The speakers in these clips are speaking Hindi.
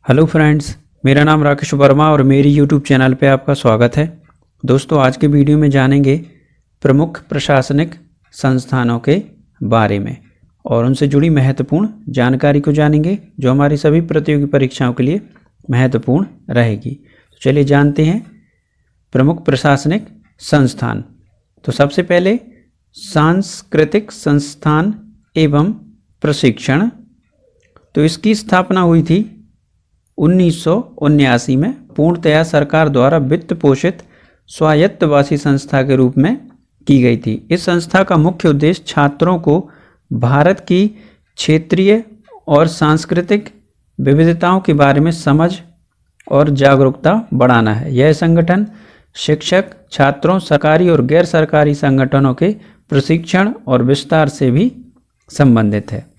हेलो फ्रेंड्स, मेरा नाम राकेश वर्मा और मेरी यूट्यूब चैनल पे आपका स्वागत है। दोस्तों, आज के वीडियो में जानेंगे प्रमुख प्रशासनिक संस्थानों के बारे में और उनसे जुड़ी महत्वपूर्ण जानकारी को जानेंगे जो हमारी सभी प्रतियोगी परीक्षाओं के लिए महत्वपूर्ण रहेगी। तो चलिए जानते हैं प्रमुख प्रशासनिक संस्थान। तो सबसे पहले सांस्कृतिक संस्थान एवं प्रशिक्षण। तो इसकी स्थापना हुई थी 1979 में पूर्णतया सरकार द्वारा वित्त पोषित स्वायत्तवासी संस्था के रूप में की गई थी। इस संस्था का मुख्य उद्देश्य छात्रों को भारत की क्षेत्रीय और सांस्कृतिक विविधताओं के बारे में समझ और जागरूकता बढ़ाना है। यह संगठन शिक्षक, छात्रों, सरकारी और गैर सरकारी संगठनों के प्रशिक्षण और विस्तार से भी संबंधित है।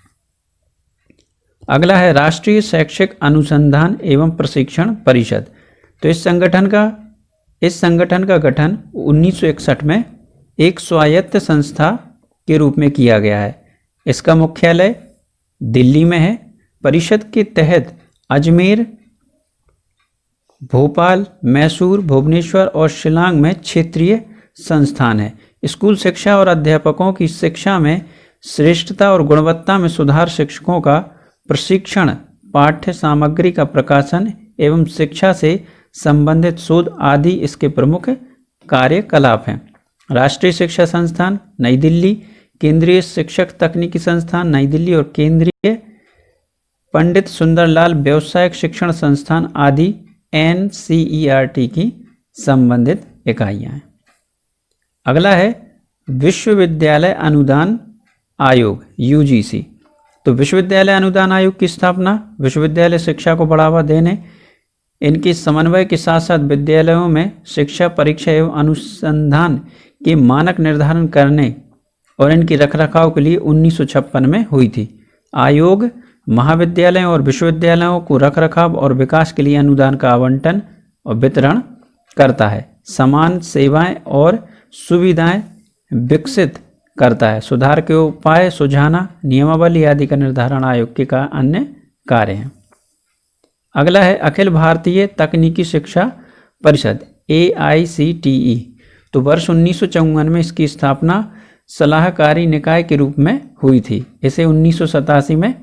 अगला है राष्ट्रीय शैक्षिक अनुसंधान एवं प्रशिक्षण परिषद। तो इस संगठन का गठन 1961 में एक स्वायत्त संस्था के रूप में किया गया है। इसका मुख्यालय दिल्ली में है। परिषद के तहत अजमेर, भोपाल, मैसूर, भुवनेश्वर और शिलांग में क्षेत्रीय संस्थान है। स्कूल शिक्षा और अध्यापकों की शिक्षा में श्रेष्ठता और गुणवत्ता में सुधार, शिक्षकों का प्रशिक्षण, पाठ्य सामग्री का प्रकाशन एवं शिक्षा से संबंधित शोध आदि इसके प्रमुख कार्यकलाप हैं। राष्ट्रीय शिक्षा संस्थान नई दिल्ली, केंद्रीय शिक्षक तकनीकी संस्थान नई दिल्ली और केंद्रीय पंडित सुंदरलाल व्यावसायिक शिक्षण संस्थान आदि NCERT की संबंधित इकाइयां हैं। अगला है विश्वविद्यालय अनुदान आयोग UGC। तो विश्वविद्यालय अनुदान आयोग की स्थापना विश्वविद्यालय शिक्षा को बढ़ावा देने, इनके समन्वय के साथ साथ विद्यालयों में शिक्षा, परीक्षा एवं अनुसंधान के मानक निर्धारण करने और इनकी रखरखाव के लिए 1956 में हुई थी। आयोग महाविद्यालयों और विश्वविद्यालयों को रखरखाव और विकास के लिए अनुदान का आवंटन और वितरण करता है। समान सेवाएं और सुविधाएं विकसित करता है। सुधार के उपाय सुझाना, नियमावली आदि का निर्धारण आयोग के अन्य कार्य हैं। अगला है अखिल भारतीय तकनीकी शिक्षा परिषद AICTE। तो वर्ष 1954 में इसकी स्थापना सलाहकारी निकाय के रूप में हुई थी। इसे 1987 में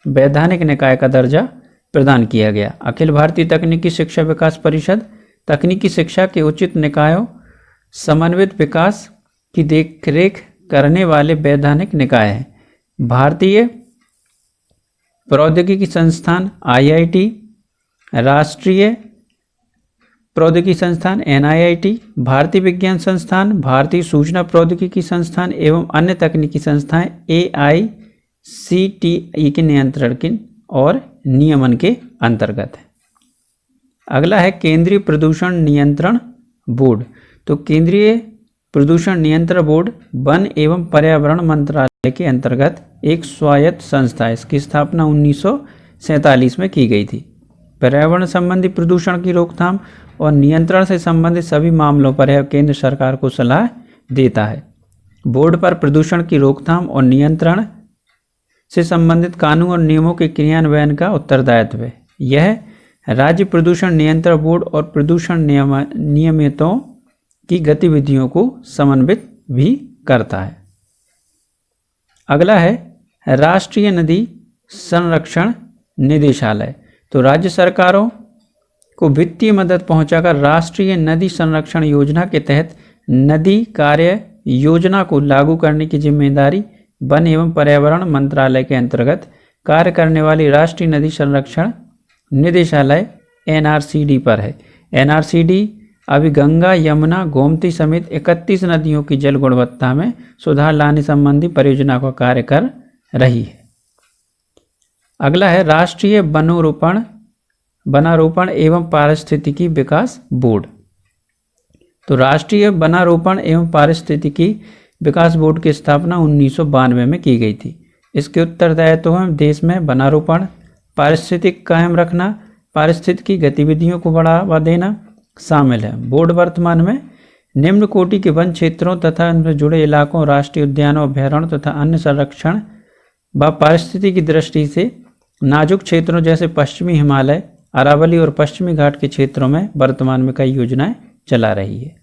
वैधानिक निकाय का दर्जा प्रदान किया गया। अखिल भारतीय तकनीकी शिक्षा विकास परिषद तकनीकी शिक्षा के उचित निकायों समन्वित विकास की देखरेख करने वाले वैधानिक निकाय है। भारतीय प्रौद्योगिकी संस्थान IIT, राष्ट्रीय प्रौद्योगिकी संस्थान NIIT, भारतीय विज्ञान संस्थान, भारतीय सूचना प्रौद्योगिकी संस्थान एवं अन्य तकनीकी संस्थाएं AICTE के नियंत्रण के और नियमन के अंतर्गत है। अगला है केंद्रीय प्रदूषण नियंत्रण बोर्ड। तो केंद्रीय प्रदूषण नियंत्रण बोर्ड वन एवं पर्यावरण मंत्रालय के अंतर्गत एक स्वायत्त संस्था है। इसकी स्थापना 1947 में की गई थी। पर्यावरण संबंधी प्रदूषण की रोकथाम और नियंत्रण से संबंधित सभी मामलों पर यह केंद्र सरकार को सलाह देता है। बोर्ड पर प्रदूषण की रोकथाम और नियंत्रण से संबंधित कानून और नियमों के क्रियान्वयन का उत्तरदायित्व है। यह राज्य प्रदूषण नियंत्रण बोर्ड और प्रदूषण नियमितों की गतिविधियों को समन्वित भी करता है। अगला है राष्ट्रीय नदी संरक्षण निदेशालय। तो राज्य सरकारों को वित्तीय मदद पहुंचाकर राष्ट्रीय नदी संरक्षण योजना के तहत नदी कार्य योजना को लागू करने की जिम्मेदारी वन एवं पर्यावरण मंत्रालय के अंतर्गत कार्य करने वाली राष्ट्रीय नदी संरक्षण निदेशालय NRCD पर है। NRCD अभी गंगा, यमुना, गोमती समेत 31 नदियों की जल गुणवत्ता में सुधार लाने संबंधी परियोजना का कार्य कर रही है। अगला है राष्ट्रीय वनारोपण एवं पारिस्थितिकी विकास बोर्ड। तो राष्ट्रीय वनारोपण एवं पारिस्थितिकी विकास बोर्ड की स्थापना 1992 में की गई थी। इसके उत्तरदायित्व में देश में वनारोपण, पारिस्थितिक कायम रखना, पारिस्थितिकी गतिविधियों को बढ़ावा देना शामिल है। बोर्ड वर्तमान में निम्न कोटि के वन क्षेत्रों तथा उनसे जुड़े इलाकों, राष्ट्रीय उद्यानों, अभ्यारण्यों तथा अन्य संरक्षण व पारिस्थितिकी की दृष्टि से नाजुक क्षेत्रों जैसे पश्चिमी हिमालय, अरावली और पश्चिमी घाट के क्षेत्रों में वर्तमान में कई योजनाएं चला रही है।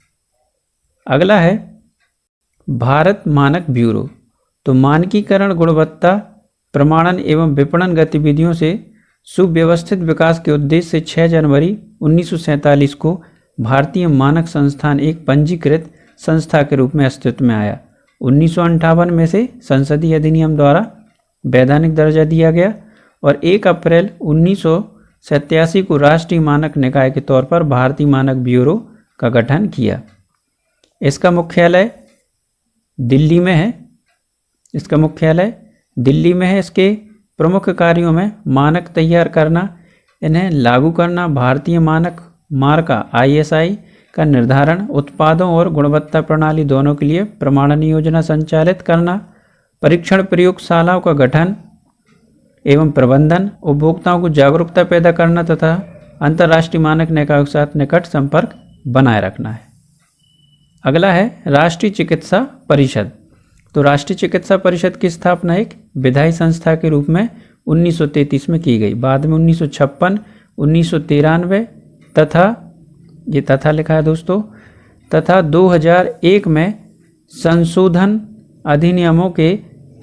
अगला है भारत मानक ब्यूरो। तो मानकीकरण, गुणवत्ता प्रमाणन एवं विपणन गतिविधियों से सुव्यवस्थित विकास के उद्देश्य से 6 जनवरी 1947 को भारतीय मानक संस्थान एक पंजीकृत संस्था के रूप में अस्तित्व में आया। 1958 में से संसदीय अधिनियम द्वारा वैधानिक दर्जा दिया गया और 1 अप्रैल 1987 को राष्ट्रीय मानक निकाय के तौर पर भारतीय मानक ब्यूरो का गठन किया। इसका मुख्यालय दिल्ली में है। इसके प्रमुख कार्यों में मानक तैयार करना, इन्हें लागू करना, भारतीय मानक मार्का ISI का निर्धारण, उत्पादों और गुणवत्ता प्रणाली दोनों के लिए प्रमाणन योजना संचालित करना, परीक्षण प्रयोगशालाओं का गठन एवं प्रबंधन, उपभोक्ताओं को जागरूकता पैदा करना तथा अंतर्राष्ट्रीय मानक निकायों के साथ निकट संपर्क बनाए रखना है। अगला है राष्ट्रीय चिकित्सा परिषद। तो राष्ट्रीय चिकित्सा परिषद की स्थापना एक विधायी संस्था के रूप में 1933 में की गई। बाद में 1956, 1993 तथा लिखा है दोस्तों, तथा 2001 में संशोधन अधिनियमों के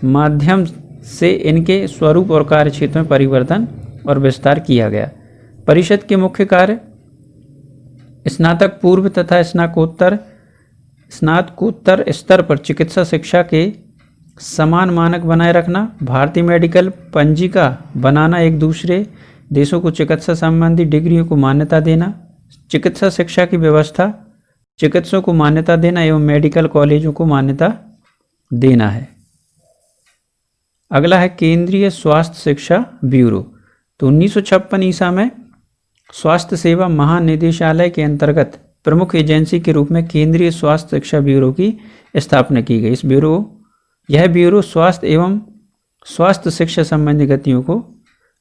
माध्यम से इनके स्वरूप और कार्यक्षेत्र में परिवर्तन और विस्तार किया गया। परिषद के मुख्य कार्य स्नातक पूर्व तथा स्नातकोत्तर स्तर पर चिकित्सा शिक्षा के समान मानक बनाए रखना, भारतीय मेडिकल पंजिका बनाना, एक दूसरे देशों को चिकित्सा संबंधी डिग्रियों को मान्यता देना, चिकित्सा शिक्षा की व्यवस्था, चिकित्सकों को मान्यता देना एवं मेडिकल कॉलेजों को मान्यता देना है। अगला है केंद्रीय स्वास्थ्य शिक्षा ब्यूरो। तो 1956 ईसा में स्वास्थ्य सेवा महानिदेशालय के अंतर्गत प्रमुख एजेंसी के रूप में केंद्रीय स्वास्थ्य शिक्षा ब्यूरो की स्थापना की गई। यह ब्यूरो स्वास्थ्य एवं स्वास्थ्य शिक्षा संबंधी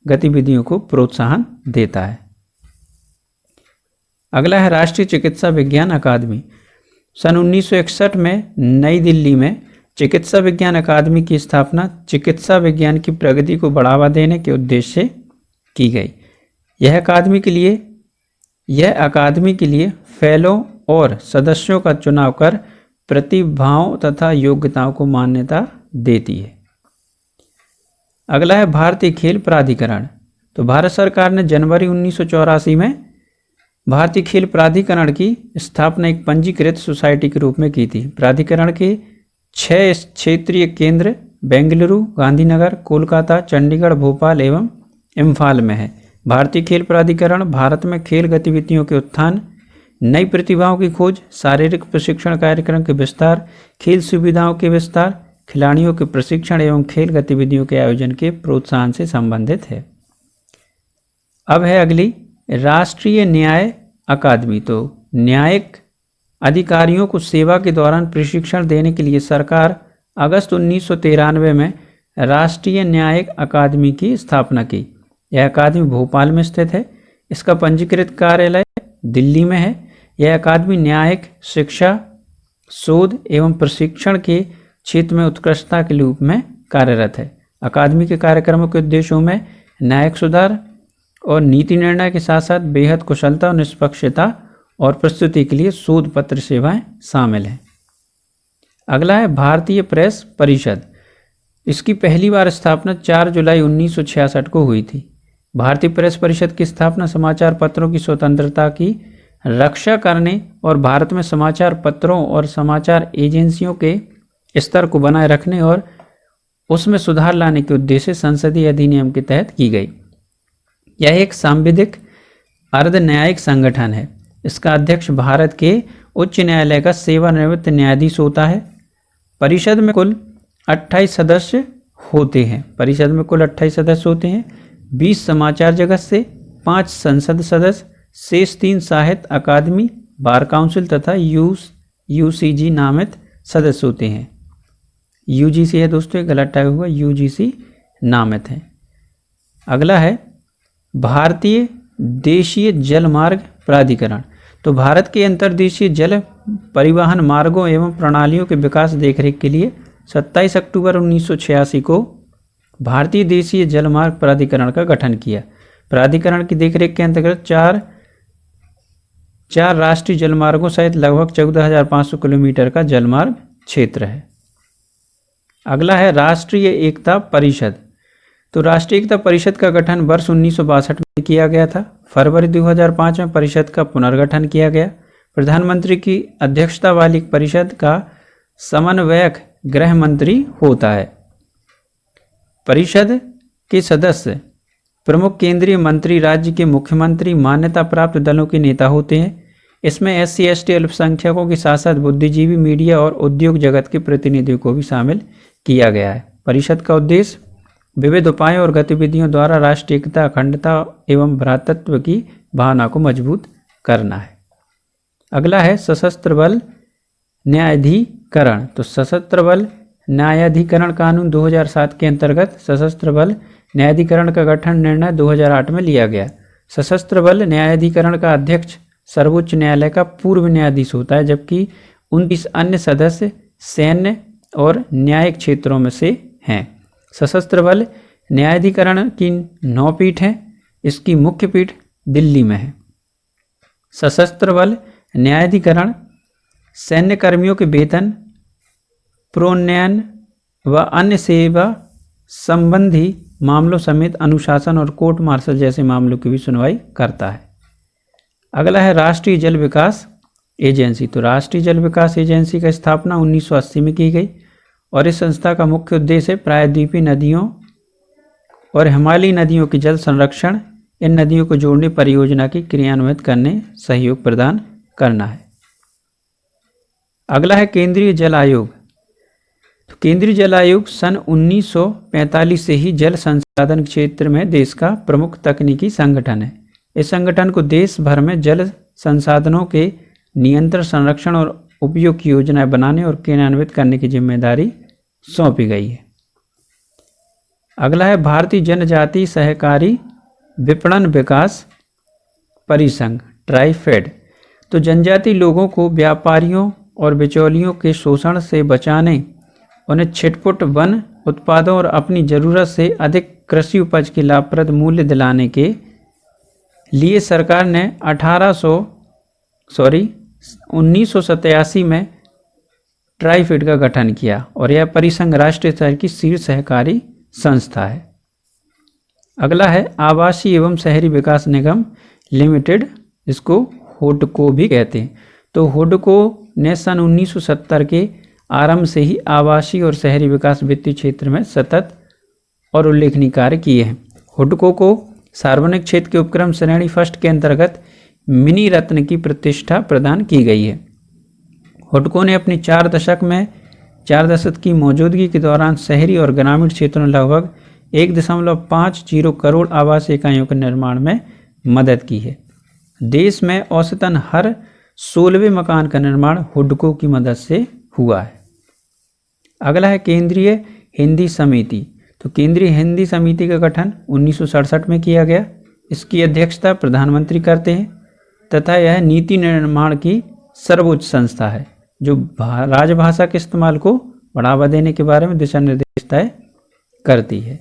गतिविधियों को प्रोत्साहन देता है। अगला है राष्ट्रीय चिकित्सा विज्ञान अकादमी। सन 1961 में नई दिल्ली में चिकित्सा विज्ञान अकादमी की स्थापना चिकित्सा विज्ञान की प्रगति को बढ़ावा देने के उद्देश्य से की गई। यह अकादमी के लिए फेलो और सदस्यों का चुनाव कर प्रतिभाओं तथा योग्यताओं को मान्यता देती है। अगला है भारतीय खेल प्राधिकरण। तो भारत सरकार ने जनवरी 1984 में भारतीय खेल प्राधिकरण की स्थापना एक पंजीकृत सोसाइटी के रूप में की थी। प्राधिकरण के 6 क्षेत्रीय केंद्र बेंगलुरु, गांधीनगर, कोलकाता, चंडीगढ़, भोपाल एवं इम्फाल में है। भारतीय खेल प्राधिकरण भारत में खेल गतिविधियों के उत्थान, नई प्रतिभाओं की खोज, शारीरिक प्रशिक्षण कार्यक्रम के विस्तार, खेल सुविधाओं के विस्तार, खिलाड़ियों के प्रशिक्षण एवं खेल गतिविधियों के आयोजन के प्रोत्साहन से संबंधित है। अब है अगली राष्ट्रीय न्याय अकादमी। तो न्यायिक अधिकारियों को सेवा के दौरान प्रशिक्षण देने के लिए सरकार अगस्त 1993 में राष्ट्रीय न्यायिक अकादमी की स्थापना की। यह अकादमी भोपाल में स्थित है। इसका पंजीकृत कार्यालय दिल्ली में है। यह अकादमी न्यायिक शिक्षा, शोध एवं प्रशिक्षण के क्षेत्र में उत्कृष्टता के रूप में कार्यरत है। अकादमी के कार्यक्रमों के उद्देश्यों में न्यायिक सुधार और नीति निर्णय के साथ साथ बेहद कुशलता और निष्पक्षता और प्रस्तुति के लिए शोध पत्र सेवाएं शामिल हैं। अगला है भारतीय प्रेस परिषद। इसकी पहली बार स्थापना 4 जुलाई 1966 को हुई थी। भारतीय प्रेस परिषद की स्थापना समाचार पत्रों की स्वतंत्रता की रक्षा करने और भारत में समाचार पत्रों और समाचार एजेंसियों के स्तर को बनाए रखने और उसमें सुधार लाने के उद्देश्य से संसदीय अधिनियम के तहत की गई। यह एक सांविधिक अर्ध न्यायिक संगठन है। इसका अध्यक्ष भारत के उच्च न्यायालय का सेवानिवृत्त न्यायाधीश होता है। परिषद में कुल 28 सदस्य होते हैं। 20 समाचार जगत से, 5 संसद सदस्य, शेष 3 साहित्य अकादमी, बार काउंसिल तथा UCG नामित सदस्य होते हैं। UGC है दोस्तों, गलत टाइप हुआ, UGC नामित है। अगला है भारतीय देशीय जल मार्ग प्राधिकरण। तो भारत के अंतर्देशीय जल परिवहन मार्गों एवं प्रणालियों के विकास देखरेख के लिए 27 अक्टूबर 1986 को भारतीय देशीय जल मार्ग प्राधिकरण का गठन किया। प्राधिकरण की देखरेख के अंतर्गत चार राष्ट्रीय जलमार्गों सहित लगभग 14,500 किलोमीटर का जलमार्ग क्षेत्र है। अगला है राष्ट्रीय एकता परिषद। तो राष्ट्रीय एकता परिषद का गठन वर्ष 1962 में किया गया था। फरवरी 2005 में परिषद का पुनर्गठन किया गया। प्रधानमंत्री की अध्यक्षता वाली परिषद का समन्वयक गृह मंत्री होता है। परिषद के सदस्य प्रमुख केंद्रीय मंत्री, राज्य के मुख्यमंत्री, मान्यता प्राप्त दलों के नेता होते हैं। इसमें SC ST अल्पसंख्यकों के साथ साथ बुद्धिजीवी, मीडिया और उद्योग जगत के प्रतिनिधियों को भी शामिल किया गया है। परिषद का उद्देश्य विविध उपायों और गतिविधियों द्वारा राष्ट्रीय एकता, अखंडता एवं भ्रातृत्व की भावना को मजबूत करना है। अगला है सशस्त्र बल न्यायाधिकरण। तो सशस्त्र बल न्यायाधिकरण कानून 2007 के अंतर्गत सशस्त्र बल न्यायाधिकरण का गठन निर्णय 2008 में लिया गया। सशस्त्र बल न्यायाधिकरण का अध्यक्ष सर्वोच्च न्यायालय का पूर्व न्यायाधीश होता है, जबकि 29 अन्य सदस्य सैन्य और न्यायिक क्षेत्रों में से हैं। सशस्त्र बल न्यायाधिकरण की 9 पीठ हैं। इसकी मुख्य पीठ दिल्ली में है। सशस्त्र बल न्यायाधिकरण सैन्य कर्मियों के वेतन, प्रोन्नयन व अन्य सेवा संबंधी मामलों समेत अनुशासन और कोर्ट मार्शल जैसे मामलों की भी सुनवाई करता है। अगला है राष्ट्रीय जल विकास एजेंसी। तो राष्ट्रीय जल विकास एजेंसी की स्थापना 1980 में की गई और इस संस्था का मुख्य उद्देश्य प्रायद्वीपीय नदियों और हिमालयी नदियों के जल संरक्षण, इन नदियों को जोड़ने परियोजना की क्रियान्वित करने सहयोग प्रदान करना है। अगला है केंद्रीय जल आयोग। तो केंद्रीय जल आयोग सन 1945 से ही जल संसाधन क्षेत्र में देश का प्रमुख तकनीकी संगठन है। इस संगठन को देश भर में जल संसाधनों के नियंत्रण, संरक्षण और उपयोग की योजनाएं बनाने और क्रियान्वित करने की जिम्मेदारी सौंपी गई है। अगला है भारतीय जनजातीय सहकारी विपणन विकास परिसंघ ट्राइफेड। तो जनजातीय लोगों को व्यापारियों और बिचौलियों के शोषण से बचाने, उन्हें छिटपुट वन उत्पादों और अपनी ज़रूरत से अधिक कृषि उपज के लाभप्रद मूल्य दिलाने के लिए सरकार ने 1987 में ट्राइफेड का गठन किया और यह परिसंघ राष्ट्रीय स्तर की शीर्ष सहकारी संस्था है। अगला है आवासीय एवं शहरी विकास निगम लिमिटेड, इसको हुडको भी कहते हैं। तो हुडको ने सन 1970 के आरंभ से ही आवासीय और शहरी विकास वित्तीय क्षेत्र में सतत और उल्लेखनीय कार्य किए हैं। हुडको को सार्वजनिक क्षेत्र के उपक्रम श्रेणी फर्स्ट के अंतर्गत मिनी रत्न की प्रतिष्ठा प्रदान की गई है। हुडको ने अपनी 4 दशक की मौजूदगी के दौरान शहरी और ग्रामीण क्षेत्रों में लगभग 1.50 करोड़ आवास इकाइयों के निर्माण में मदद की है। देश में औसतन हर 16वें मकान का निर्माण हुडको की मदद से हुआ है। अगला है केंद्रीय हिंदी समिति। तो केंद्रीय हिंदी समिति का गठन 1967 में किया गया। इसकी अध्यक्षता प्रधानमंत्री करते हैं तथा यह नीति निर्माण की सर्वोच्च संस्था है जो राजभाषा के इस्तेमाल को बढ़ावा देने के बारे में दिशा निर्देश तय करती है।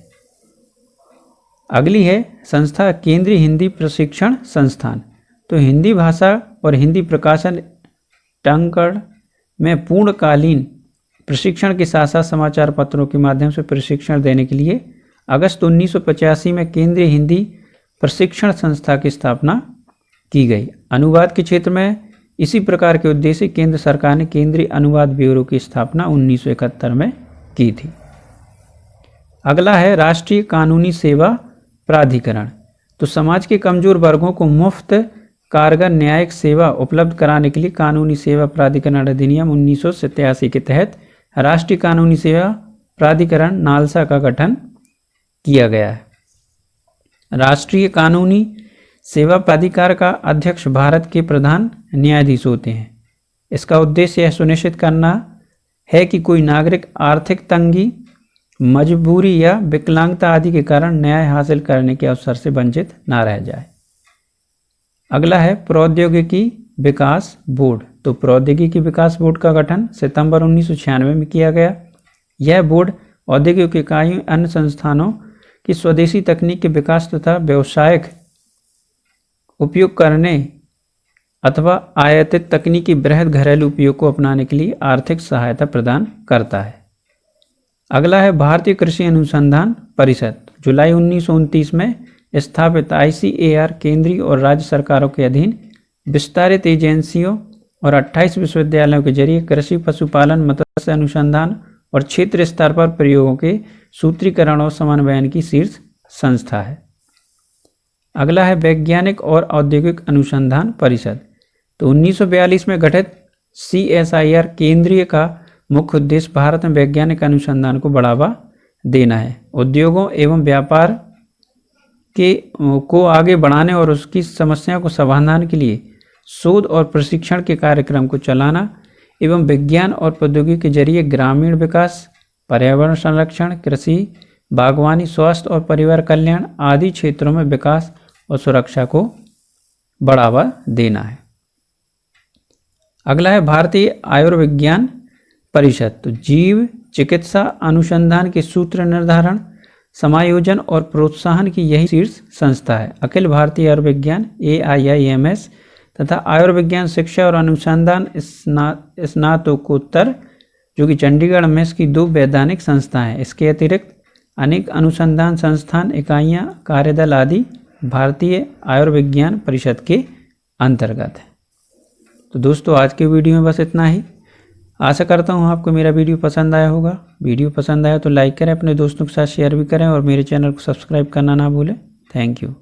अगली है संस्था केंद्रीय हिंदी प्रशिक्षण संस्थान। तो हिंदी भाषा और हिंदी प्रकाशन टंकड़ में पूर्णकालीन प्रशिक्षण के साथ साथ समाचार पत्रों के माध्यम से प्रशिक्षण देने के लिए अगस्त 1985 में केंद्रीय हिंदी प्रशिक्षण संस्था की स्थापना की गई। अनुवाद के क्षेत्र में इसी प्रकार के उद्देश्य केंद्र सरकार ने केंद्रीय अनुवाद ब्यूरो की स्थापना 1971 में की थी। अगला है राष्ट्रीय कानूनी सेवा प्राधिकरण। तो समाज के कमजोर वर्गों को मुफ्त कारगर न्यायिक सेवा उपलब्ध कराने के लिए कानूनी सेवा प्राधिकरण अधिनियम 1987 के तहत राष्ट्रीय कानूनी सेवा प्राधिकरण नालसा का गठन किया गया है। राष्ट्रीय कानूनी सेवा प्राधिकार का अध्यक्ष भारत के प्रधान न्यायाधीश होते हैं। इसका उद्देश्य यह सुनिश्चित करना है कि कोई नागरिक आर्थिक तंगी, मजबूरी या विकलांगता आदि के कारण न्याय हासिल करने के अवसर से वंचित न रह जाए। अगला है प्रौद्योगिकी विकास बोर्ड। तो प्रौद्योगिकी विकास बोर्ड का गठन सितंबर 1996 में किया गया। यह बोर्ड औद्योगिक इकाइयों अन्य संस्थानों की स्वदेशी तकनीक के विकास तथा व्यावसायिक उपयोग करने अथवा आयातित तकनीकी बृहद घरेलू उपयोग को अपनाने के लिए आर्थिक सहायता प्रदान करता है। अगला है भारतीय कृषि अनुसंधान परिषद। जुलाई 1929 में स्थापित ICAR केंद्रीय और राज्य सरकारों के अधीन विस्तारित एजेंसियों और 28 विश्वविद्यालयों के जरिए कृषि, पशुपालन, मत्स्य अनुसंधान और क्षेत्र स्तर पर प्रयोगों के सूत्रीकरण और समन्वयन की शीर्ष संस्था है। अगला है वैज्ञानिक और औद्योगिक अनुसंधान परिषद। तो 1942 में गठित CSIR केंद्रीय का मुख्य उद्देश्य भारत में वैज्ञानिक अनुसंधान को बढ़ावा देना है, उद्योगों एवं व्यापार को आगे बढ़ाने और उसकी समस्याओं को समाधान के लिए शोध और प्रशिक्षण के कार्यक्रम को चलाना एवं विज्ञान और प्रौद्योगिकी के जरिए ग्रामीण विकास, पर्यावरण संरक्षण, कृषि, बागवानी, स्वास्थ्य और परिवार कल्याण आदि क्षेत्रों में विकास और सुरक्षा को बढ़ावा देना है। अगला है भारतीय आयुर्विज्ञान परिषद। तो जीव चिकित्सा अनुसंधान के सूत्र निर्धारण, समायोजन और प्रोत्साहन की यही शीर्ष संस्था है। अखिल भारतीय आयुर्विज्ञान AIIMS तथा आयुर्विज्ञान शिक्षा और अनुसंधान स्नातकोत्तर जो कि चंडीगढ़ में इसकी 2 वैधानिक संस्थाएं हैं। इसके अतिरिक्त अनेक अनुसंधान संस्थान, इकाइयां, कार्यदल आदि भारतीय आयुर्विज्ञान परिषद के अंतर्गत है। तो दोस्तों आज के वीडियो में बस इतना ही। आशा करता हूँ आपको मेरा वीडियो पसंद आया होगा। वीडियो पसंद आया तो लाइक करें, अपने दोस्तों के साथ शेयर भी करें और मेरे चैनल को सब्सक्राइब करना ना भूलें। Thank you.